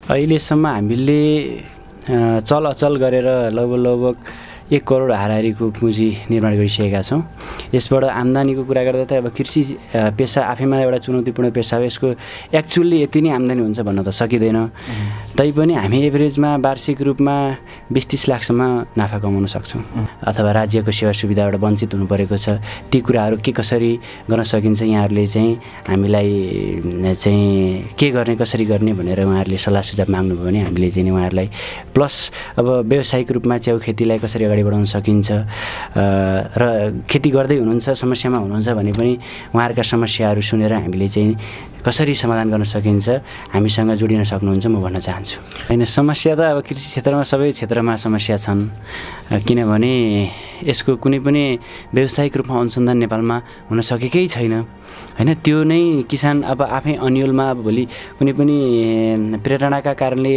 अहिलेसम्म हामीले चल अचल गरेर लगभग 1 करोड हाराहारीको पुँजी निर्माण गरिसकेका छौँ। यसबाट आम्दानीको कुरा गर्दा त अब कृषि पेसा आफैमा एउटा चुनौतीपूर्ण पेसा हो। यसको एक्चुअली यति नै आम्दानी हुन्छ भन्न त सकिँदैन। तैपनि हामी एभरेजमा वार्षिक रूपमा 20-30 लाखसम्म नाफा कमाउन सक्छौँ। अथवा राज्यको सेवा सुविधाबाट वञ्चित हुनु परेको छ, ती कुराहरू के कसरी गर्न सकिन्छ, यहाँहरूले चाहिँ हामीलाई चाहिँ के गर्ने कसरी गर्ने भनेर उहाँहरूले सल्लाह सुझाव माग्नुभयो भने हामीले चाहिँ उहाँहरूलाई प्लस अब व्यावसायिक रूपमा च्याउ खेतीलाई कसरी अगाडि बढाउन सकिन्छ र खेती गर्दै हुनुहुन्छ समस्यामा हुनुहुन्छ भने पनि उहाँहरूका समस्याहरू सुनेर हामीले चाहिँ कसरी समाधान गर्न सकिन्छ हामीसँग जोडिन सक्नुहुन्छ म भन्न चाहन्छु। हैन, समस्या त अब कृषि क्षेत्रमा सबै क्षेत्रमा समस्या छन्, किनभने यसको कुनै पनि व्यावसायिक रूपमा अनुसन्धान नेपालमा हुन सकेकै छैन। हैन, त्यो नै किसान अब आफै अन्यलमा अब भोलि कुनै पनि प्रेरणाका कारणले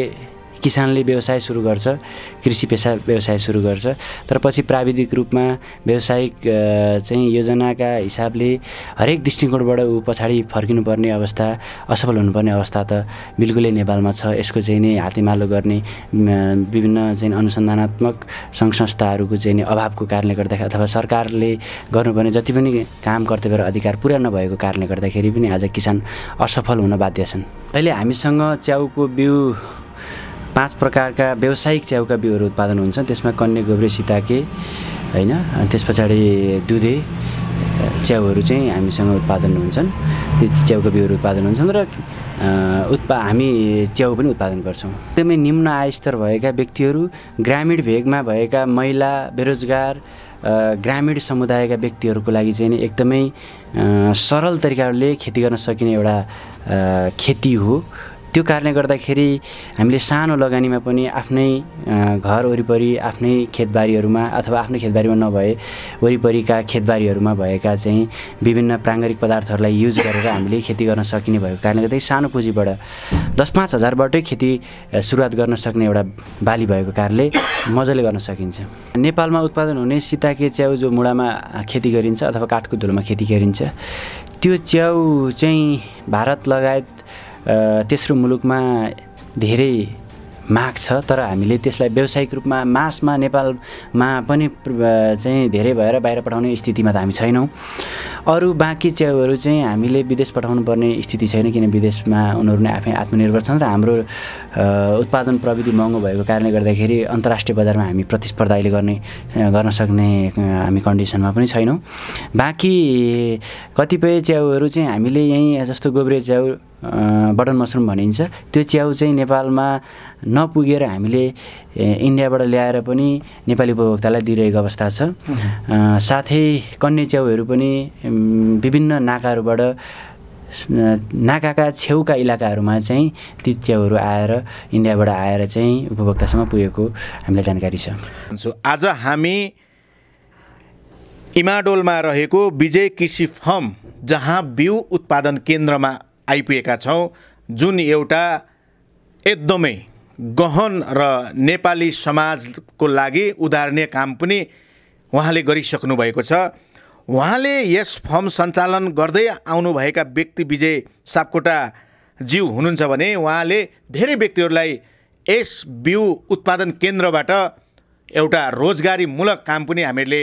किसानले व्यवसाय सुरु गर्छ, कृषि पेसा व्यवसाय सुरु गर्छ, तर पछि प्राविधिक रूपमा व्यावसायिक चाहिँ योजनाका हिसाबले हरेक दृष्टिकोणबाट ऊ पछाडि फर्किनुपर्ने अवस्था, असफल हुनुपर्ने अवस्था त बिल्कुलै नेपालमा छ। यसको चाहिँ नि हातेमालो गर्ने विभिन्न चाहिँ अनुसन्धानात्मक सङ्घ संस्थाहरूको चाहिँ नि अभावको कारणले गर्दाखेरि अथवा सरकारले गर्नुपर्ने जति पनि काम कर्तव्य र अधिकार पुरा नभएको कारणले गर्दाखेरि पनि आज किसान असफल हुन बाध्य छन्। अहिले हामीसँग च्याउको बिउ 5 प्रकारका व्यावसायिक च्याउका बिउहरू उत्पादन हुन्छन्। त्यसमा कन्या, गोब्रे, सिताके, हैन, त्यस पछाडि दुधे च्याउहरू चाहिँ हामीसँग उत्पादन हुन्छन्। ती च्याउका बिउहरू उत्पादन हुन्छन् र हामी च्याउ पनि उत्पादन गर्छौँ। एकदमै निम्न आयस्तर भएका व्यक्तिहरू, ग्रामीण भेगमा भएका महिला, बेरोजगार, ग्रामीण समुदायका व्यक्तिहरूको लागि चाहिँ एकदमै सरल तरिकाले खेती गर्न सकिने एउटा खेती हो। त्यो कारणले गर्दाखेरि हामीले सानो लगानीमा पनि आफ्नै घर वरिपरि आफ्नै खेतबारीहरूमा अथवा आफ्नै खेतबारीमा नभए वरिपरिका खेतबारीहरूमा भएका चाहिँ विभिन्न प्राङ्गारिक पदार्थहरूलाई युज गरेर हामीले खेती गर्न सकिने भएको कारणले गर्दाखेरि सानो पुँजीबाट 10-5 हजारबाटै खेती सुरुवात गर्न सक्ने एउटा बाली भएको कारणले मजाले गर्न सकिन्छ। नेपालमा उत्पादन हुने सिताके च्याउ जो मुढामा खेती गरिन्छ अथवा काठको धुलोमा खेती गरिन्छ, त्यो च्याउ चाहिँ भारत लगायत तेस्रो मुलुकमा धेरै माग छ, तर हामीले त्यसलाई व्यावसायिक रूपमा मासमा नेपालमा पनि चाहिँ धेरै भएर बाहिर पठाउने स्थितिमा त हामी छैनौँ। अरू बाँकी च्याउहरू चाहिँ हामीले विदेश पठाउनु पर्ने स्थिति छैन, किन विदेशमा उनीहरू नै आफै आत्मनिर्भर छन् र हाम्रो उत्पादन प्रविधि महँगो भएको कारणले गर्दाखेरि अन्तर्राष्ट्रिय बजारमा हामी प्रतिस्पर्धा अहिले गर्न सक्ने हामी कन्डिसनमा पनि छैनौँ। बाँकी कतिपय च्याउहरू चाहिँ हामीले यहीँ जस्तो गोब्रे च्याउ, बटन मसरुम भनिन्छ, त्यो च्याउ चाहिँ नेपालमा नपुगेर हामीले इन्डियाबाट ल्याएर पनि नेपाली उपभोक्तालाई दिइरहेको अवस्था छ। साथै कन्या च्याउहरू पनि विभिन्न नाकाहरूबाट, नाकाका छेउका इलाकाहरूमा चाहिँ ती च्याउहरू आएर इन्डियाबाट आएर चाहिँ उपभोक्तासम्म पुगेको हामीलाई जानकारी छ। आज हामी इमाडोलमा रहेको विजय कृषि फर्म जहाँ बिउ उत्पादन केन्द्रमा आइपुगेका छौँ, जुन एउटा एकदमै गहन र नेपाली समाजको लागि उदाहरणीय काम पनि उहाँले गरिसक्नु भएको छ। उहाँले यस फर्म सञ्चालन गर्दै आउनुभएका व्यक्ति विजय सापकोटा ज्यू हुनुहुन्छ भने उहाँले धेरै व्यक्तिहरूलाई यस बिउ उत्पादन केन्द्रबाट एउटा रोजगारीमूलक काम पनि हामीले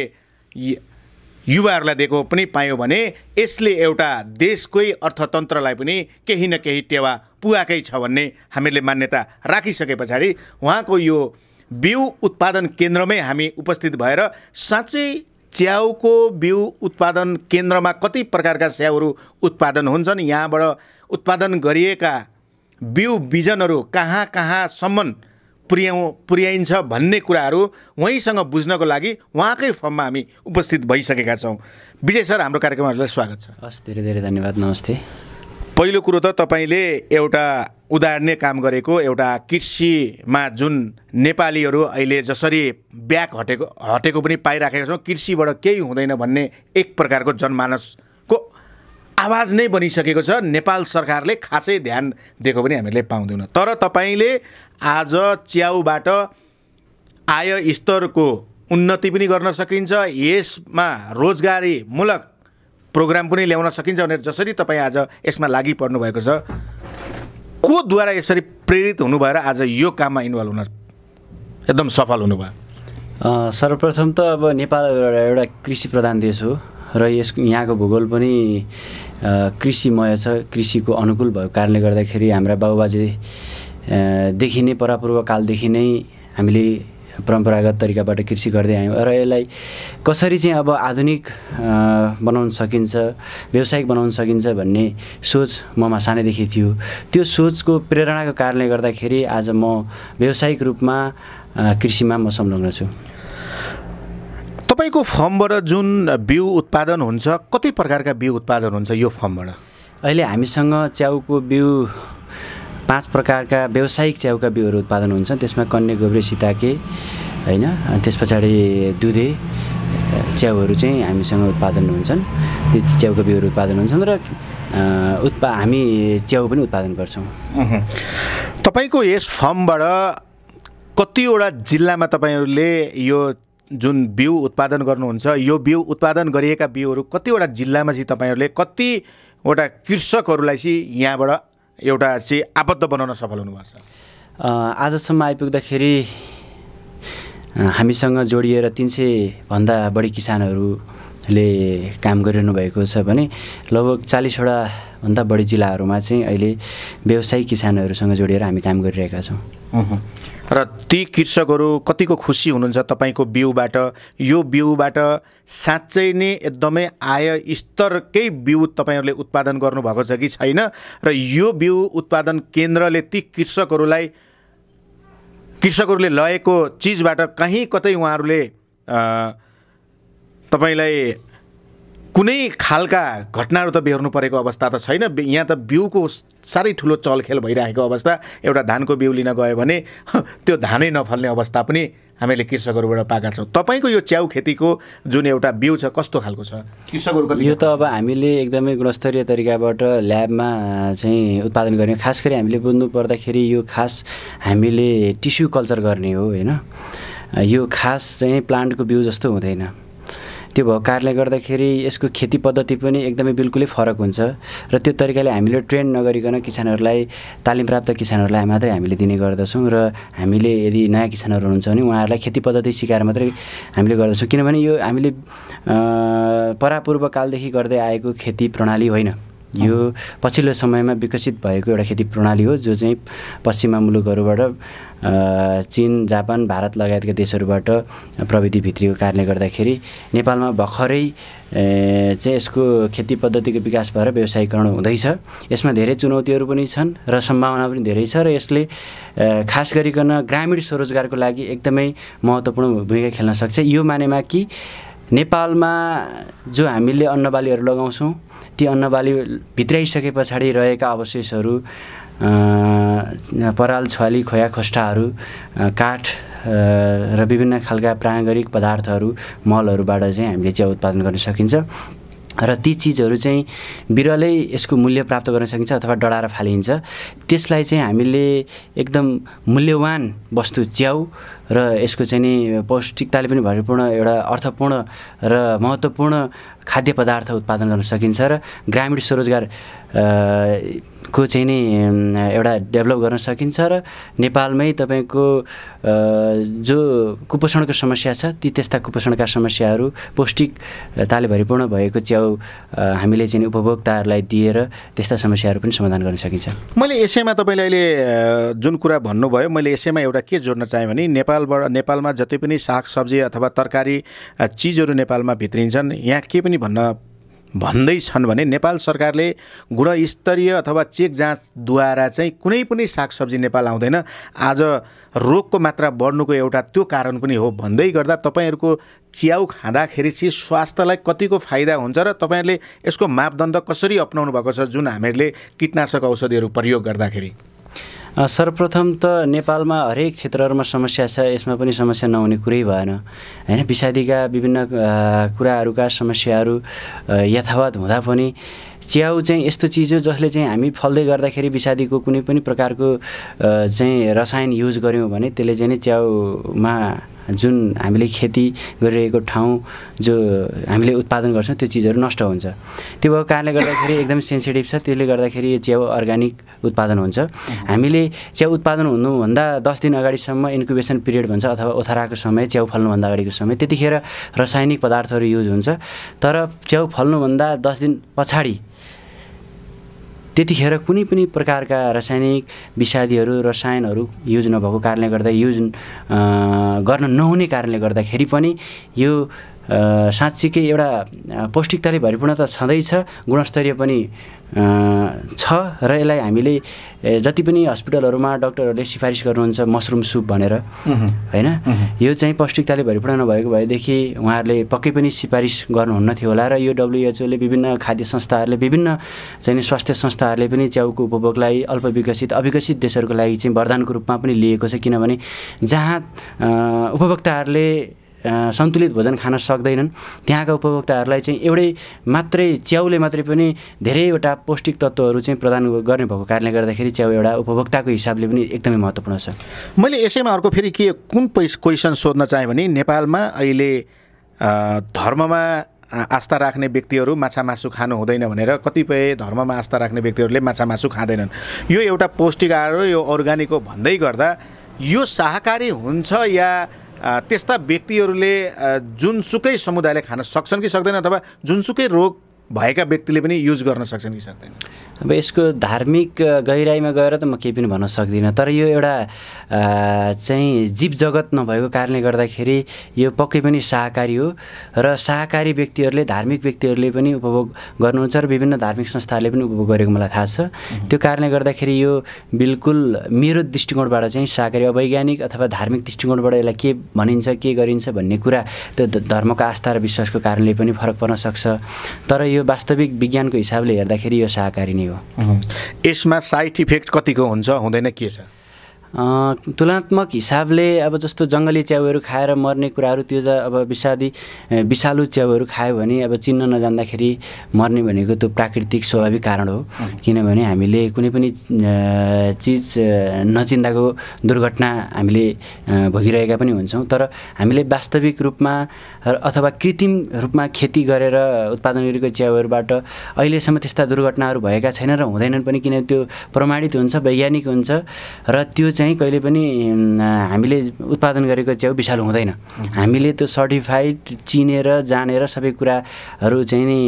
युवाहरूलाई दिएको पनि पायौँ भने यसले एउटा देशकै अर्थतन्त्रलाई पनि केही न केही टेवा पुगाएकै छ भन्ने हामीले मान्यता राखिसके पछाडि उहाँको यो बिउ उत्पादन केन्द्रमै हामी उपस्थित भएर साँच्चै च्याउको बिउ उत्पादन केन्द्रमा कति प्रकारका च्याउहरू उत्पादन हुन्छन्, यहाँबाट उत्पादन गरिएका बिउ बिजनहरू कहाँ कहाँसम्म पुर्याइन्छ भन्ने कुराहरू उहाँसँग बुझ्नको लागि उहाँकै फर्ममा हामी उपस्थित भइसकेका छौँ। विजय सर, हाम्रो कार्यक्रमहरूलाई स्वागत छ। हस्, धेरै धेरै धन्यवाद, नमस्ते। पहिलो कुरो त तपाईँले एउटा उदाहरणीय काम गरेको, एउटा कृषिमा जुन नेपालीहरू अहिले जसरी ब्याक हटेको पनि पाइराखेका छौँ, कृषिबाट केही हुँदैन भन्ने एक प्रकारको जनमानसको आवाज नै बनिसकेको छ। नेपाल सरकारले खासै ध्यान दिएको पनि हामीले पाउँदैनौँ। तर तपाईँले आज च्याउबाट आय स्तरको उन्नति पनि गर्न सकिन्छ, यसमा रोजगारीमूलक प्रोग्राम पनि ल्याउन सकिन्छ भनेर जसरी तपाईँ आज यसमा लागि पर्नु भएको छ, कोद्वारा यसरी प्रेरित हुनु भएर आज यो काममा इन्भल्भ हुन एकदम सफल हुनुभयो? सर्वप्रथम त अब नेपाल एउटा कृषि प्रधान देश हो र यहाँको भूगोल पनि कृषिमय छ। कृषिको अनुकूल भएको कारणले गर्दाखेरि हाम्रा बाबुबाजेदेखि नै परापूर्व कालदेखि नै हामीले परम्परागत तरिकाबाट कृषि गर्दै आयौँ र यसलाई कसरी चाहिँ अब आधुनिक बनाउन सकिन्छ, व्यावसायिक बनाउन सकिन्छ भन्ने सोच ममा सानैदेखि थियो। त्यो सोचको प्रेरणाको कारणले गर्दाखेरि आज म व्यावसायिक रूपमा कृषिमा म संलग्न छु। तपाईँको फर्मबाट जुन बिउ उत्पादन हुन्छ, कति प्रकारका बिउ उत्पादन हुन्छ यो फर्मबाट? अहिले हामीसँग च्याउको बिउ 5 प्रकारका व्यावसायिक च्याउका बिउहरू उत्पादन हुन्छ। त्यसमा कन्या, गोब्रे, सीताके हैन, त्यस पछाडि दुधे च्याउहरू चाहिँ हामीसँग उत्पादन हुन्छन्। ती च्याउका बिउहरू उत्पादन हुन्छन् र हामी च्याउ पनि उत्पादन गर्छौँ। तपाईँको यस फर्मबाट कतिवटा जिल्लामा तपाईँहरूले यो जुन बिउ उत्पादन गर्नुहुन्छ, यो बिउ उत्पादन गरिएका बिउहरू कतिवटा जिल्लामा चाहिँ तपाईँहरूले कतिवटा कृषकहरूलाई चाहिँ यहाँबाट एउटा चाहिँ आबद्ध बनाउन सफल हुनुभएको छ? आजसम्म आइपुग्दाखेरि हामीसँग जोडिएर 300 भन्दा बढी किसानहरूले काम गरिरहनु भएको छ भने लगभग 40वटा भन्दा बढी जिल्लाहरूमा चाहिँ अहिले व्यावसायिक किसानहरूसँग जोडिएर हामी काम गरिरहेका छौँ। र ती कृषकहरू कतिको खुसी हुनुहुन्छ तपाईँको बिउबाट? यो बिउबाट साँच्चै नै एकदमै आय स्तरकै बिउ तपाईँहरूले उत्पादन गर्नुभएको छ कि छैन? र यो बिउ उत्पादन केन्द्रले ती कृषकहरूले लगेको चिजबाट कहीँ कतै उहाँहरूले तपाईँलाई कुनै खालका घटनाहरू त बेहोर्नु परेको अवस्था त छैन? यहाँ त बिउको साह्रै ठुलो चलखेल भइरहेको अवस्था। एउटा धानको बिउ लिन गयो भने त्यो धानै नफल्ने अवस्था पनि हामीले कृषकहरूबाट पाएका छौँ। तपाईँको यो च्याउ खेतीको जुन एउटा बिउ छ कस्तो खालको छ? कृषकहरू यो त अब हामीले एकदमै गुणस्तरीय तरिकाबाट ल्याबमा चाहिँ उत्पादन गर्ने, खास गरी हामीले बुझ्नु पर्दाखेरि यो खास हामीले टिस्यु कल्चर गर्ने हो हैन। यो खास चाहिँ प्लान्टको बिउ जस्तो हुँदैन। त्यो भएको कारणले गर्दाखेरि यसको खेती पद्धति पनि एकदमै बिल्कुलै फरक हुन्छ र त्यो तरिकाले हामीले ट्रेन नगरिकन किसानहरूलाई, तालिम प्राप्त किसानहरूलाई मात्रै हामीले दिने गर्दछौँ र हामीले यदि नयाँ किसानहरू हुनुहुन्छ भने उहाँहरूलाई खेती पद्धति सिकाएर मात्रै हामीले गर्दछौँ। किनभने यो हामीले परापूर्व कालदेखि गर्दै आएको खेती प्रणाली होइन। यो पछिल्लो समयमा विकसित भएको एउटा खेती प्रणाली हो जो चाहिँ पश्चिमा मुलुकहरूबाट, चीन, जापान, भारत लगायतका देशहरूबाट प्रविधि भित्रिएको कारणले गर्दाखेरि नेपालमा भर्खरै चाहिँ यसको खेती पद्धतिको विकास भएर व्यावसायीकरण हुँदैछ। यसमा धेरै चुनौतीहरू पनि छन् र सम्भावना पनि धेरै छ र यसले खास गरिकन ग्रामीण स्वरोजगारको लागि एकदमै महत्त्वपूर्ण भूमिका खेल्न सक्छ। यो मानेमा कि नेपालमा जो हामीले अन्नबालीहरू लगाउँछौँ ती अन्नबाली भित्राइसके पछाडि रहेका अवशेषहरू, पराल, छुवाली, खोया खोस्टाहरू, काठ र विभिन्न खालका प्राकृतिक पदार्थहरू, मलहरूबाट चाहिँ हामीले च्याउ उत्पादन गर्न सकिन्छ र ती चिजहरू चाहिँ बिरलै यसको मूल्य प्राप्त गर्न सकिन्छ अथवा डढाएर फालिन्छ। त्यसलाई चाहिँ हामीले एकदम मूल्यवान वस्तु च्याउ र यसको चाहिँ नि पौष्टिकताले पनि भरिपूर्ण एउटा अर्थपूर्ण र महत्त्वपूर्ण खाद्य पदार्थ उत्पादन गर्न सकिन्छ र ग्रामीण स्वरोजगार को चाहिँ नि एउटा डेभलप गर्न सकिन्छ र नेपालमै तपाईँको जो कुपोषणको समस्या छ ती त्यस्ता कुपोषणका समस्याहरू पौष्टिकताले भरिपूर्ण भएको च्याउ हामीले चाहिँ उपभोक्ताहरूलाई दिएर त्यस्ता समस्याहरू पनि समाधान गर्न सकिन्छ। मैले यसैमा तपाईँले अहिले जुन कुरा भन्नुभयो, मैले यसैमा एउटा के जोड्न चाहेँ भने नेपालमा जति पनि सागसब्जी अथवा तरकारी चिजहरू नेपालमा भित्रिन्छन्, यहाँ के पनि भन्दैछन् भने नेपाल सरकारले गुणस्तरीय अथवा चेक जाँचद्वारा चाहिँ कुनै पनि सागसब्जी नेपाल आउँदैन। आज रोगको मात्रा बढ्नुको एउटा त्यो कारण पनि हो भन्दै गर्दा तपाईँहरूको च्याउ खाँदाखेरि चाहिँ स्वास्थ्यलाई कतिको फाइदा हुन्छ र तपाईँहरूले यसको मापदण्ड कसरी अपनाउनु भएको छ जुन हामीहरूले कीटनाशक औषधिहरू प्रयोग गर्दाखेरि? सर्वप्रथम त नेपालमा हरेक क्षेत्रहरूमा समस्या छ, यसमा पनि समस्या नहुने कुरै भएन हैन। विषादीका विभिन्न कुराहरूका समस्याहरू यथावत हुँदा पनि च्याउ चाहिँ यस्तो चिज हो जसले चाहिँ हामी फल्दै गर्दाखेरि विषादीको कुनै पनि प्रकारको चाहिँ रसायन युज गऱ्यौँ भने त्यसले चाहिँ च्याउमा जुन हामीले खेती गरिरहेको ठाउँ जो हामीले उत्पादन गर्छौँ त्यो चिजहरू नष्ट हुन्छ। त्यो भएको कारणले गर्दाखेरि एकदम सेन्सिटिभ छ। त्यसले गर्दाखेरि यो च्याउ अर्ग्यानिक उत्पादन हुन्छ। हामीले च्याउ उत्पादन हुनुभन्दा 10 दिन अगाडिसम्म इन्क्युबेसन पिरियड भन्छ अथवा ओथराको समय, च्याउ फल्नुभन्दा अगाडिको समय, त्यतिखेर रासायनिक पदार्थहरू युज हुन्छ। तर च्याउ फल्नुभन्दा 10 दिन पछाडि त्यतिखेर कुनै पनि प्रकारका रासायनिक विषादीहरू रसायनहरू युज नभएको कारणले गर्दा युज गर्न नहुने कारणले गर्दाखेरि पनि यो साँच्चीकै एउटा पौष्टिकताले भरिपूर्ण त छँदैछ, गुणस्तरीय पनि छ र यसलाई हामीले जति पनि हस्पिटलहरूमा डक्टरहरूले सिफारिस गर्नुहुन्छ मसरुम सुप भनेर हैन, यो चाहिँ पौष्टिकताले भरिपूर्ण नभएको भएदेखि उहाँहरूले पक्कै पनि सिफारिस गर्नुहुन्न थियो होला। र यो WHO ले विभिन्न खाद्य संस्थाहरूले विभिन्न चाहिँ स्वास्थ्य संस्थाहरूले पनि च्याउको उपभोगलाई अल्प विकसित अविकसित देशहरूको लागि चाहिँ वरदानको रूपमा पनि लिएको छ। किनभने जहाँ उपभोक्ताहरूले सन्तुलित भोजन खान सक्दैनन् त्यहाँका उपभोक्ताहरूलाई चाहिँ एउटै मात्रै च्याउले मात्रै पनि धेरैवटा पौष्टिक तत्त्वहरू चाहिँ प्रदान गर्ने भएको कारणले गर्दाखेरि च्याउ एउटा उपभोक्ताको हिसाबले पनि एकदमै महत्त्वपूर्ण छ। मैले यसैमा अर्को फेरि के कुन क्वेसन सोध्न चाहेँ भने नेपालमा अहिले धर्ममा आस्था राख्ने व्यक्तिहरू माछा मासु खानु हुँदैन भनेर कतिपय धर्ममा आस्था राख्ने व्यक्तिहरूले माछा मासु खाँदैनन्। यो एउटा पौष्टिक आहार हो, यो अर्ग्यानिक हो भन्दै गर्दा यो शाकाहारी हुन्छ या त्यस्ता व्यक्तिहरूले जुनसुकै समुदायले खान सक्छन् कि सक्दैन, अथवा जुनसुकै रोग भएका व्यक्तिले पनि युज गर्न सक्छन् कि सक्दैन? अब यसको धार्मिक गहिराइमा गएर त म केही पनि भन्न सक्दिनँ। तर यो एउटा चाहिँ जीव जगत नभएको कारणले गर्दाखेरि यो पक्कै पनि शाकाहारी हो र शाकाहारी व्यक्तिहरूले धार्मिक व्यक्तिहरूले पनि उपभोग गर्नुहुन्छ र विभिन्न धार्मिक संस्थाहरूले पनि उपभोग गरेको मलाई थाहा छ। त्यो कारणले गर्दाखेरि यो बिल्कुल मेरो दृष्टिकोणबाट चाहिँ शाकाहारी अवैज्ञानिक अथवा धार्मिक दृष्टिकोणबाट यसलाई के भनिन्छ के गरिन्छ भन्ने कुरा त्यो धर्मको आस्था र विश्वासको कारणले पनि फरक पर्न सक्छ। तर यो वास्तविक विज्ञानको हिसाबले हेर्दाखेरि यो शाकाहारी नै हो। यसमा साइड इफेक्ट कतिको हुन्छ, हुँदैन, के छ? तुलनात्मक हिसाबले अब जस्तो जङ्गली च्याउहरू खाएर मर्ने कुराहरू त्यो अब विषालु च्याउहरू खायो भने अब चिन्न नजान्दाखेरि मर्ने भनेको त्यो प्राकृतिक स्वाभाविक कारण हो। किनभने हामीले कुनै पनि चिज नचिन्दाको दुर्घटना हामीले भोगिरहेका पनि हुन्छौँ। तर हामीले वास्तविक रूपमा अथवा कृत्रिम रूपमा खेती गरेर उत्पादन गरेको च्याउहरूबाट अहिलेसम्म त्यस्ता दुर्घटनाहरू भएका छैनन् र हुँदैनन् पनि, किनभने त्यो प्रमाणित हुन्छ, वैज्ञानिक हुन्छ र त्यो चाहिँ कहिले पनि हामीले उत्पादन गरेको च्याउ विषालु हुँदैन। हामीले त्यो सर्टिफाइड चिनेर जानेर सबै कुराहरू चाहिँ नि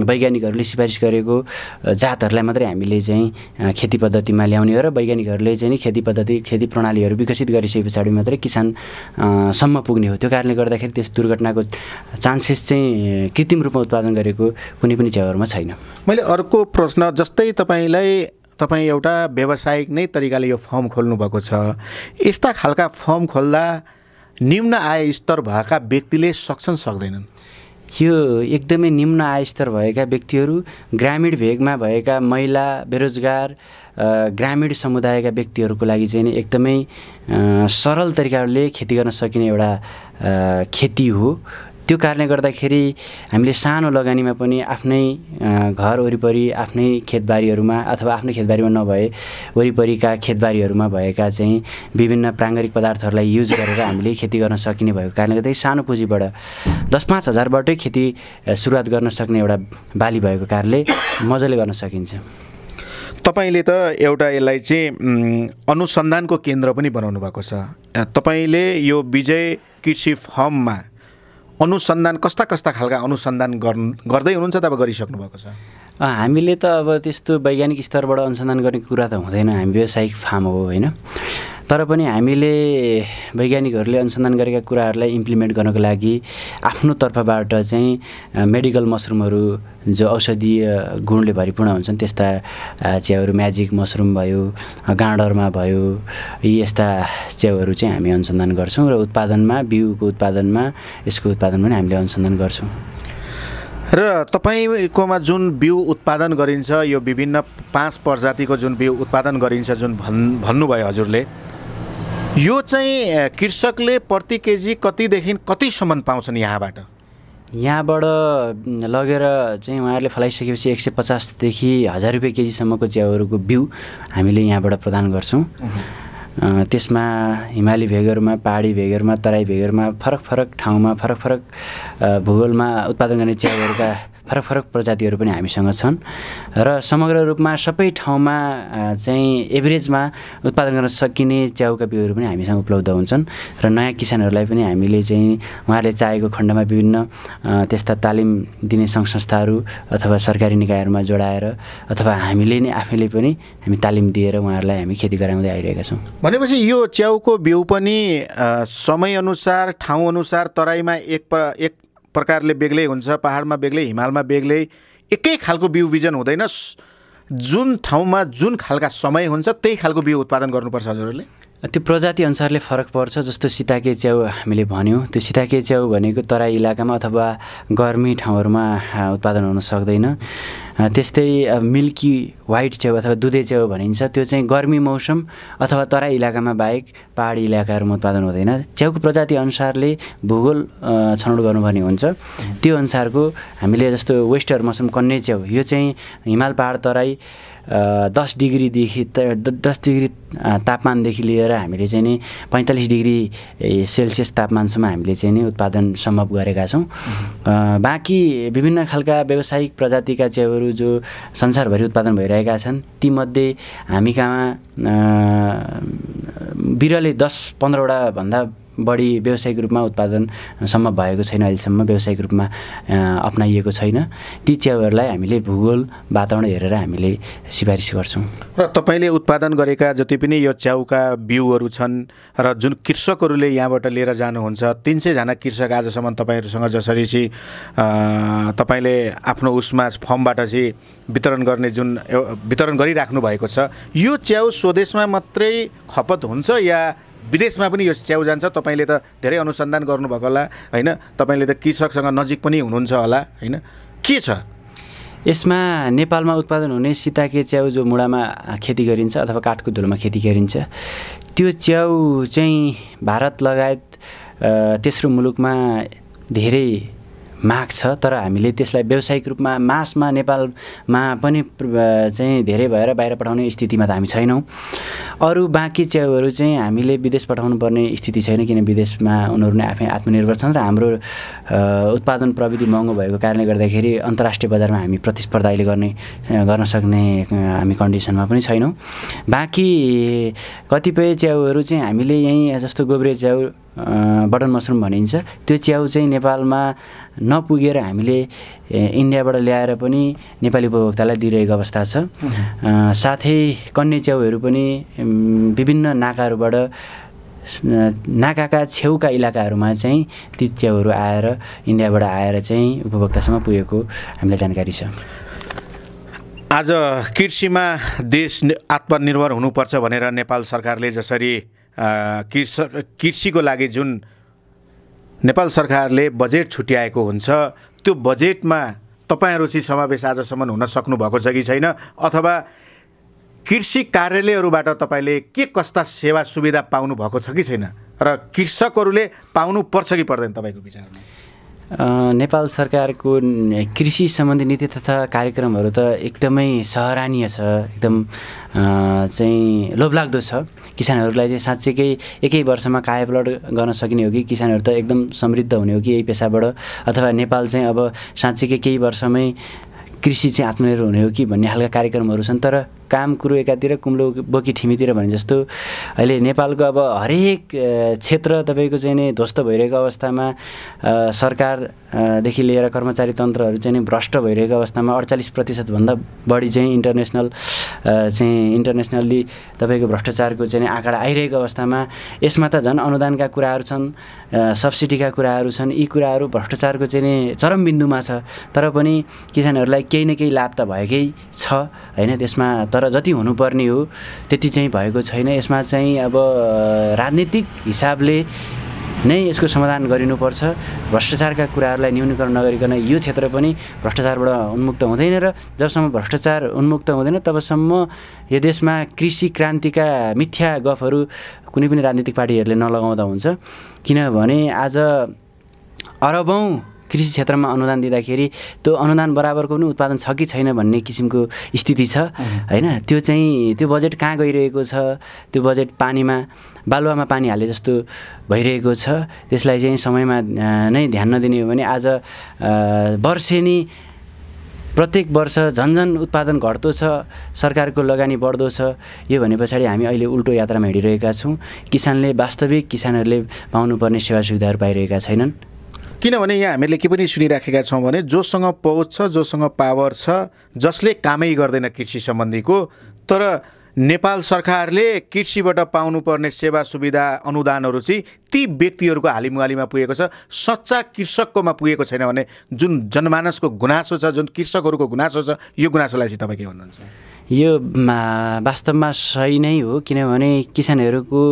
वैज्ञानिकहरूले सिफारिस गरेको जातहरूलाई मात्रै हामीले चाहिँ खेती पद्धतिमा ल्याउने हो र वैज्ञानिकहरूले चाहिँ नि खेती प्रणालीहरू विकसित गरिसके पछाडि मात्रै किसानसम्म पुग्ने हो। त्यो कारणले गर्दाखेरि त्यस दुर्घटनाको चान्सेस चाहिँ कृत्रिम रूपमा उत्पादन गरेको कुनै पनि च्याउहरूमा छैन। मैले अर्को प्रश्न, जस्तै तपाईँ एउटा व्यावसायिक नै तरिकाले यो फर्म खोल्नुभएको छ, यस्ता खालका फर्म खोल्दा निम्न आय स्तर भएका व्यक्तिले सक्छन् सक्दैनन्? यो एकदमै निम्न आय स्तर भएका व्यक्तिहरू, ग्रामीण भेगमा भएका महिला, बेरोजगार, ग्रामीण समुदायका व्यक्तिहरूको लागि चाहिँ एकदमै सरल तरिकाले खेती गर्न सकिने एउटा खेती हो। त्यो कारणले गर्दाखेरि हामीले सानो लगानीमा पनि आफ्नै घर वरिपरि आफ्नै खेतबारीहरूमा अथवा आफ्नै खेतबारीमा नभए वरिपरिका खेतबारीहरूमा भएका चाहिँ विभिन्न प्राङ्गारिक पदार्थहरूलाई युज गरेर हामीले खेती गर्न सकिने भएको कारणले गर्दाखेरि सानो पुँजीबाट 10-5 हजारबाटै खेती सुरुवात गर्न सक्ने एउटा बाली भएको कारणले मजाले गर्न सकिन्छ। तपाईँले त एउटा यसलाई चाहिँ अनुसन्धानको केन्द्र पनि बनाउनु भएको छ। तपाईँले यो विजय कृषि फर्ममा अनुसन्धान कस्ता खालका अनुसन्धान गर्दै हुनुहुन्छ त अब गरिसक्नु भएको छ? हामीले त अब त्यस्तो वैज्ञानिक स्तरबाट अनुसन्धान गर्ने कुरा त हुँदैन, हामी व्यावसायिक फार्म हो होइन। तर पनि हामीले वैज्ञानिकहरूले अनुसन्धान गरेका कुराहरूलाई इम्प्लिमेन्ट गर्नको लागि आफ्नो तर्फबाट चाहिँ मेडिकल मसरुमहरू जो औषधीय गुणले भरिपूर्ण हुन्छन् त्यस्ता च्याउहरू, म्याजिक मसरुम भयो, गाँडरमा भयो, यी यस्ता च्याउहरू चाहिँ हामी अनुसन्धान गर्छौँ र उत्पादनमा बिउको उत्पादनमा यसको उत्पादनमा पनि हामीले अनुसन्धान गर्छौँ। र तपाईँकोमा जुन बिउ उत्पादन गरिन्छ यो विभिन्न 5 प्रजातिको जुन बिउ उत्पादन गरिन्छ जुन भन्नुभयो हजुरले, यो चाहिँ कृषकले प्रति केजी कतिदेखि कतिसम्म पाउँछन् यहाँबाट? यहाँबाट लगेर चाहिँ उहाँहरूले फलाइसकेपछि 150 देखि 1000 रुपियाँ केजीसम्मको च्याउहरूको बिउ हामीले यहाँबाट प्रदान गर्छौँ। त्यसमा हिमाली भेगहरूमा, पहाडी भेगहरूमा, तराई भेगहरूमा फरक फरक ठाउँमा फरक फरक भूगोलमा उत्पादन गर्ने च्याउहरूका फरक फरक प्रजातिहरू पनि हामीसँग छन् र समग्र रूपमा सबै ठाउँमा चाहिँ एभरेजमा उत्पादन गर्न सकिने च्याउका बिउहरू पनि हामीसँग उपलब्ध हुन्छन् र नयाँ किसानहरूलाई पनि हामीले चाहिँ उहाँहरूले चाहेको खण्डमा विभिन्न त्यस्ता तालिम दिने सङ्घ संस्थाहरू अथवा सरकारी निकायहरूमा जोडाएर अथवा हामीले नै आफैले पनि हामी तालिम दिएर उहाँहरूलाई हामी खेती गराउँदै आइरहेका छौँ। भनेपछि यो च्याउको बिउ पनि समयअनुसार ठाउँअनुसार तराईमा एक प्रकारले बेग्लै हुन्छ, पहाडमा बेग्लै, हिमालमा बेग्लै, एकै खालको बिउ बिजन हुँदैन। जुन ठाउँमा जुन खालका समय हुन्छ त्यही खालको बिउ उत्पादन गर्नुपर्छ हजुरहरूले? त्यो प्रजाति अनुसारले फरक पर्छ। जस्तो सीताके च्याउ हामीले भन्यौँ, त्यो सीताके च्याउ भनेको तराई इलाकामा अथवा गर्मी ठाउँहरूमा उत्पादन हुन सक्दैन। त्यस्तै मिल्की व्हाइट च्याउ अथवा दुधे च्याउ भनिन्छ, त्यो चाहिँ गर्मी मौसम अथवा तराई इलाकामा बाहेक पहाडी इलाकाहरूमा उत्पादन हुँदैन। च्याउको प्रजाति अनुसारले भूगोल छनौट गर्नुपर्ने हुन्छ। त्यो अनुसारको हामीले जस्तो वेस्टर मौसम कन्ने च्याउ, यो चाहिँ हिमाल पहाड तराई 10 डिग्री तापमानदेखि लिएर हामीले चाहिँ नि 45 डिग्री सेल्सियस तापमानसम्म हामीले चाहिँ नि उत्पादन सम्भव गरेका छौँ। बाँकी विभिन्न खालका व्यावसायिक प्रजातिका च्याउहरू जो संसारभरि उत्पादन भइरहेका छन्, तीमध्ये हामी कहाँ बिरलै 10-15वटा भन्दा बढी व्यावसायिक रूपमा उत्पादन सम्भव भएको छैन, अहिलेसम्म व्यावसायिक रूपमा अपनाइएको छैन। ती च्याउहरूलाई हामीले भूगोल वातावरण हेरेर हामीले सिफारिस गर्छौँ। र तपाईँले उत्पादन गरेका जति पनि यो च्याउका बिउहरू छन् र जुन कृषकहरूले यहाँबाट लिएर जानुहुन्छ, 300 जना कृषक आजसम्म तपाईँहरूसँग जसरी चाहिँ तपाईँले आफ्नो उसमा फर्मबाट चाहिँ वितरण गर्ने जुन वितरण गरिराख्नु भएको छ, यो च्याउ स्वदेशमा मात्रै खपत हुन्छ या विदेशमा पनि यो च्याउ जान्छ? तपाईँले त धेरै अनुसन्धान गर्नुभएको होला होइन, तपाईँले त कृषकसँग नजिक पनि हुनुहुन्छ होला होइन, के छ यसमा? नेपालमा उत्पादन हुने सीताके च्याउ जो मुढामा खेती गरिन्छ अथवा काठको धुलोमा खेती गरिन्छ, त्यो च्याउ चाहिँ भारत लगायत तेस्रो मुलुकमा धेरै माग छ, तर हामीले त्यसलाई व्यावसायिक रूपमा मासमा नेपालमा पनि चाहिँ धेरै भएर बाहिर पठाउने स्थितिमा त हामी छैनौँ। अरू बाँकी च्याउहरू चाहिँ हामीले विदेश पठाउनु पर्ने स्थिति छैन, किन विदेशमा उनीहरू नै आफै आत्मनिर्भर छन् र हाम्रो उत्पादन प्रविधि महँगो भएको कारणले गर्दाखेरि अन्तर्राष्ट्रिय बजारमा हामी प्रतिस्पर्धा अहिले गर्न सक्ने हामी कन्डिसनमा पनि छैनौँ। बाँकी कतिपय च्याउहरू चाहिँ हामीले यहीँ जस्तो गोब्रे च्याउ, बटन मसरुम भनिन्छ, त्यो च्याउ चाहिँ नेपालमा नपुगेर हामीले इन्डियाबाट ल्याएर पनि नेपाली उपभोक्तालाई दिइरहेको अवस्था छ। साथै कन्ने च्याउहरू पनि विभिन्न नाकाहरूबाट, नाकाका छेउका इलाकाहरूमा चाहिँ ती च्याउहरू आएर इन्डियाबाट आएर चाहिँ उपभोक्तासम्म पुगेको हामीलाई जानकारी छ। आज कृषिमा देश आत्मनिर्भर हुनुपर्छ भनेर नेपाल सरकारले जसरी कृषिको लागि जुन नेपाल सरकारले बजेट छुट्याएको हुन्छ, त्यो बजेटमा तपाईँहरू चाहिँ समावेश आजसम्म हुन सक्नुभएको छ कि छैन? अथवा कृषि कार्यालयहरूबाट तपाईँले के कस्ता सेवा सुविधा पाउनु भएको छ कि छैन र कृषकहरूले पाउनु पर्छ कि पर्दैन तपाईँको विचारमा? नेपाल सरकारको कृषि सम्बन्धी नीति तथा कार्यक्रमहरू त एकदमै सराहनीय छ, एकदम चाहिँ लोभलाग्दो छ। किसानहरूलाई चाहिँ साँच्चैकै एकै वर्षमा कायापलट गर्न सकिने हो कि किसानहरू त एकदम समृद्ध हुने हो कि यही पेसाबाट, अथवा नेपाल चाहिँ अब साँच्चैकै केही वर्षमै कृषि चाहिँ आत्मनिर्भर हुने हो कि भन्ने खालका कार्यक्रमहरू छन्। तर काम कुरो एकातिर कुम्लो बोकी ठिमीतिर भने जस्तो अहिले नेपालको अब हरेक क्षेत्र तपाईँको चाहिँ नि ध्वस्त भइरहेको अवस्थामा, सरकारदेखि लिएर कर्मचारी तन्त्रहरू चाहिँ नि भ्रष्ट भइरहेको अवस्थामा 48% भन्दा बढी चाहिँ इन्टरनेसनल्ली तपाईँको भ्रष्टाचारको चाहिँ आँकडा आइरहेको अवस्थामा यसमा त झन् अनुदानका कुराहरू छन्, सब्सिडीका कुराहरू छन्, यी कुराहरू भ्रष्टाचारको चाहिँ नि चरम बिन्दुमा छ। तर पनि किसानहरूलाई केही न केही लाभ त भएकै छ होइन, त्यसमा तर जति हुनुपर्ने हो त्यति चाहिँ भएको छैन। यसमा चाहिँ अब राजनीतिक हिसाबले नै यसको समाधान गरिनुपर्छ। भ्रष्टाचारका कुराहरूलाई न्यूनीकरण नगरिकन यो क्षेत्र पनि भ्रष्टाचारबाट उन्मुक्त हुँदैन र जबसम्म भ्रष्टाचार उन्मुक्त हुँदैन तबसम्म यो देशमा कृषि क्रान्तिका मिथ्या गफहरू कुनै पनि राजनीतिक पार्टीहरूले नलगाउँदा हुन्छ। किनभने आज अरबौँ कृषि क्षेत्रमा अनुदान दिँदाखेरि त्यो अनुदान बराबरको पनि उत्पादन छ कि छैन भन्ने किसिमको स्थिति छ हैन। त्यो बजेट कहाँ गइरहेको छ, त्यो बजेट पानीमा बालुवामा पानी हाले जस्तो भइरहेको छ। त्यसलाई चाहिँ समयमा नै ध्यान नदिने हो भने आज वर्षेनी प्रत्येक वर्ष झन्झन उत्पादन घट्दो छ, सरकारको लगानी बढ्दो छ। यो भने पछाडि हामी अहिले उल्टो यात्रामा हिँडिरहेका छौँ। वास्तविक किसानहरूले पाउनुपर्ने सेवा सुविधाहरू पाइरहेका छैनन्। किनभने यहाँ हामीले के पनि सुनिराखेका छौँ भने जोसँग पहुँच छ, जोसँग पावर छ, जसले कामै गर्दैन कृषि सम्बन्धीको, तर नेपाल सरकारले कृषिबाट पाउनुपर्ने सेवा सुविधा अनुदानहरू चाहिँ ती व्यक्तिहरूको हालिमुहालीमा पुगेको छ, सच्चा कृषककोमा पुगेको छैन भने जुन जनमानसको गुनासो छ, जुन कृषकहरूको गुनासो छ, यो गुनासोलाई चाहिँ तपाईँ के भन्नुहुन्छ? यो वास्तवमा सही नै हो, किनभने किसानहरूको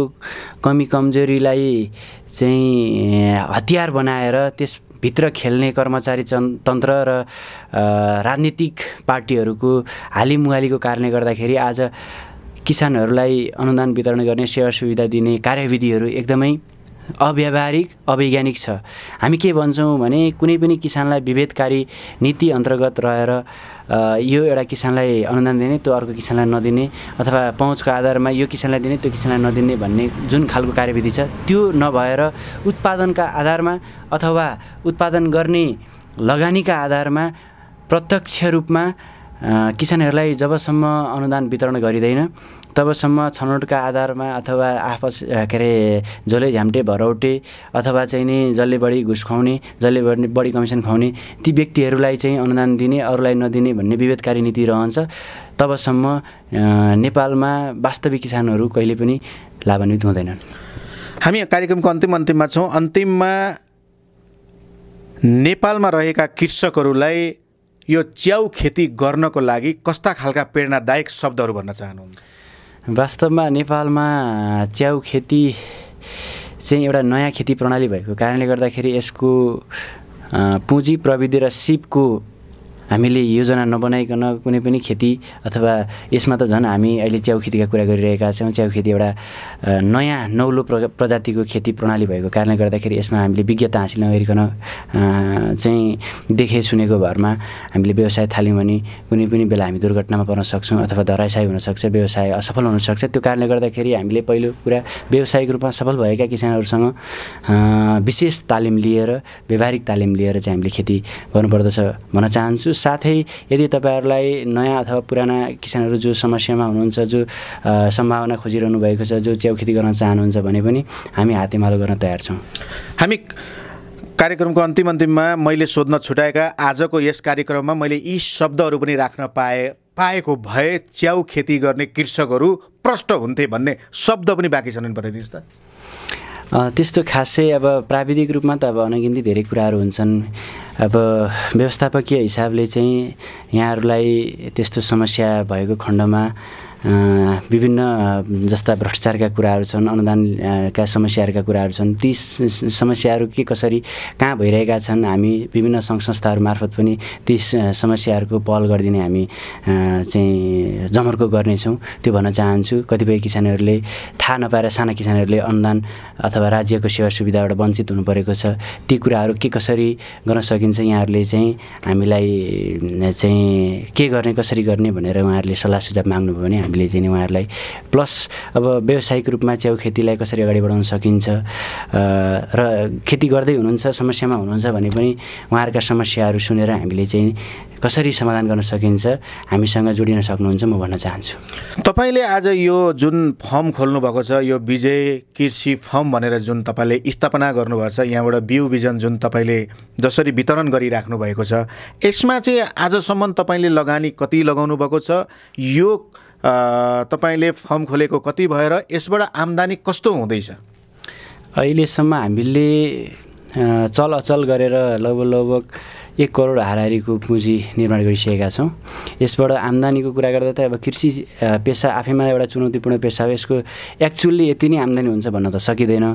कमी कमजोरीलाई चाहिँ हतियार बनाएर त्यसभित्र खेल्ने कर्मचारी तन्त्र र राजनीतिक पार्टीहरूको हालिमुहालीको कारणले गर्दाखेरि आज किसानहरूलाई अनुदान वितरण गर्ने, सेवा सुविधा दिने कार्यविधिहरू एकदमै अव्यावहारिक, अवैज्ञानिक छ। हामी के भन्छौँ भने कुनै पनि किसानलाई विभेदकारी नीति अन्तर्गत रहेर यो एउटा किसानलाई अनुदान दिने, त्यो अर्को किसानलाई नदिने, अथवा पहुँचको आधारमा यो किसानलाई दिने, त्यो किसानलाई नदिने भन्ने जुन खालको कार्यविधि छ, त्यो नभएर उत्पादनका आधारमा अथवा उत्पादन गर्ने लगानीका आधारमा प्रत्यक्ष रूपमा किसानहरूलाई जबसम्म अनुदान वितरण गरिँदैन तबसम्म छनौटका आधारमा अथवा जसले झ्याम्टे भरौटे अथवा चाहिँ नि जसले बढी घुस खुवाउने, जसले बढी कमिसन खुवाउने ती व्यक्तिहरूलाई चाहिँ अनुदान दिने, अरूलाई नदिने भन्ने विभेदकारी नीति रहन्छ। तबसम्म नेपालमा वास्तविक किसानहरू कहिले पनि लाभान्वित हुँदैनन्। हामी कार्यक्रमको अन्तिममा छौँ। अन्तिममा नेपालमा रहेका कृषकहरूलाई यो च्याउ खेती गर्नको लागि कस्ता खालका प्रेरणादायक शब्दहरू भन्न चाहनुहुन्छ? वास्तवमा नेपालमा च्याउ खेती चाहिँ एउटा नयाँ खेती प्रणाली भएको कारणले गर्दाखेरि यसको पुँजी, प्रविधि र सिपको हामीले योजना नबनाइकन कुनै पनि खेती अथवा यसमा त झन् हामी अहिले च्याउ खेतीका कुरा गरिरहेका छौँ। च्याउ खेती एउटा नयाँ नौलो प्रजातिको खेती प्रणाली भएको कारणले गर्दाखेरि यसमा हामीले विज्ञता हासिल नगरिकन चाहिँ देखे सुनेको भरमा हामीले व्यवसाय थाल्यौँ भने कुनै पनि बेला हामी दुर्घटनामा पर्न सक्छौँ अथवा धराशायी हुनसक्छ, व्यवसाय असफल हुनसक्छ। त्यो कारणले गर्दाखेरि हामीले पहिलो कुरा व्यावसायिक रूपमा सफल भएका किसानहरूसँग विशेष तालिम लिएर, व्यावहारिक तालिम लिएर चाहिँ हामीले खेती गर्नुपर्दछ भन्न चाहन्छु। साथै यदि तपाईहरुलाई नयाँ अथवा पुराना किसानहरू जो समस्यामा हुनुहुन्छ, जो सम्भावना खोजिरहनु भएको छ, जो च्याउ खेती गर्न चाहनुहुन्छ भने पनि हामी हातेमालो गर्न तयार छौँ। हामी कार्यक्रमको अन्तिममा मैले सोध्न छुटाएका आजको यस कार्यक्रममा मैले यी शब्दहरू पनि राख्न पाएको भए च्याउ खेती गर्ने कृषकहरू प्रष्ट हुन्थे भन्ने शब्द पनि बाँकी छन्, बताइदिनुहोस् त। त्यस्तो खासै अब प्राविधिक रूपमा त अब अनगिन्ती धेरै कुराहरू हुन्छन्। अब व्यवस्थापकीय हिसाबले चाहिँ यहाँहरूलाई त्यस्तो समस्या भएको खण्डमा विभिन्न जस्ता भ्रष्टाचारका कुराहरू छन्, अनुदानका समस्याहरूका कुराहरू छन्। ती समस्याहरू के कसरी कहाँ भइरहेका छन्, हामी विभिन्न सङ्घ संस्थाहरू मार्फत पनि ती समस्याहरूको पहल गरिदिने हामी चाहिँ जमर्को गर्नेछौँ, त्यो भन्न चाहन्छु। कतिपय किसानहरूले थाहा नपाएर साना किसानहरूले अनुदान अथवा राज्यको सेवा सुविधाबाट वञ्चित हुनु परेको छ। ती कुराहरू के कसरी गर्न सकिन्छ यहाँहरूले चाहिँ हामीलाई चाहिँ के गर्ने कसरी गर्ने भनेर उहाँहरूले सल्लाह सुझाव माग्नुभयो भने हामीले चाहिँ उहाँहरूलाई प्लस अब व्यावसायिक रूपमा च्याउ खेतीलाई कसरी अगाडि बढाउन सकिन्छ र खेती गर्दै हुनुहुन्छ, समस्यामा हुनुहुन्छ भने पनि उहाँहरूका समस्याहरू सुनेर हामीले चाहिँ कसरी समाधान गर्न सकिन्छ हामीसँग जोडिन सक्नुहुन्छ म भन्न चाहन्छु। तपाईले आज यो जुन फर्म खोल्नु भएको छ, यो विजय कृषि फर्म भनेर जुन तपाईले स्थापना गर्नुभएको छ, यहाँबाट बिउ बिजन जुन तपाईले जसरी वितरण गरिराख्नु भएको छ, यसमा चाहिँ आजसम्म तपाईले लगानी कति लगाउनु भएको छ, यो तपाईले फर्म खोलेको कति भएर यसबाट आम्दानी कस्तो हुँदैछ? अहिलेसम्म हामीले चल अचल गरेर लगभग 1 करोड हाराहारीको पुँजी निर्माण गरिसकेका छौँ। यसबाट आम्दानीको कुरा गर्दा त अब कृषि पेसा आफैमा एउटा चुनौतीपूर्ण पेसा हो, यसको एक्चुअली यति नै आम्दानी हुन्छ भन्न त सकिँदैन।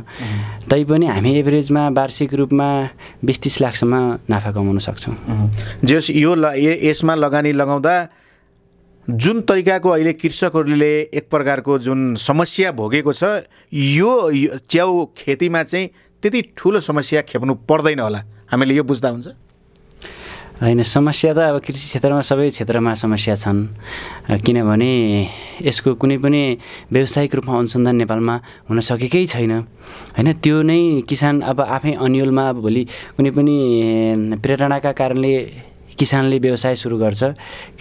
तैपनि हामी एभरेजमा वार्षिक रूपमा 20-30 लाखसम्म नाफा कमाउन सक्छौँ। जस यो यसमा लगानी लगाउँदा जुन तरिकाको अहिले कृषकहरूले एक प्रकारको जुन समस्या भोगेको छ, यो च्याउ खेतीमा चाहिँ त्यति ठुलो समस्या खेप्नु पर्दैन होला हामीले यो बुझ्दा हुन्छ? होइन, समस्या त अब कृषि क्षेत्रमा सबै क्षेत्रमा समस्या छन्, किनभने यसको कुनै पनि व्यावसायिक रूपमा अनुसन्धान नेपालमा हुन सकेकै छैन होइन। त्यो नै किसान अब आफै अन्यलमा अब भोलि कुनै पनि प्रेरणाका कारणले किसानले व्यवसाय सुरु गर्छ,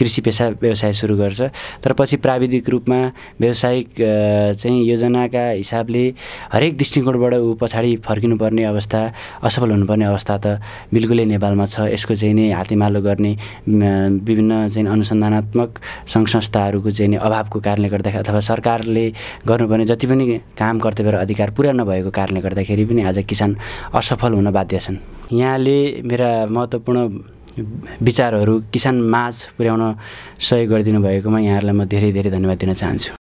कृषि पेसा व्यवसाय सुरु गर्छ, तर पछि प्राविधिक रूपमा व्यावसायिक चाहिँ योजनाका हिसाबले हरेक दृष्टिकोणबाट ऊ पछाडि फर्किनुपर्ने अवस्था, असफल हुनुपर्ने अवस्था त बिल्कुलै नेपालमा छ। यसको चाहिँ नि हातेमालो गर्ने विभिन्न चाहिँ अनुसन्धानात्मक सङ्घ संस्थाहरूको चाहिँ नि अभावको कारणले गर्दाखेरि अथवा सरकारले गर्नुपर्ने जति पनि काम कर्तव्य र अधिकार पुरा नभएको कारणले गर्दाखेरि पनि आज किसान असफल हुन बाध्य छन्। यहाँले मेरा महत्त्वपूर्ण विचारहरू किसान माझ पुर्याउन सहयोग गरिदिनु भएकोमा यहाँहरूलाई म धेरै धेरै धन्यवाद दिन चाहन्छु।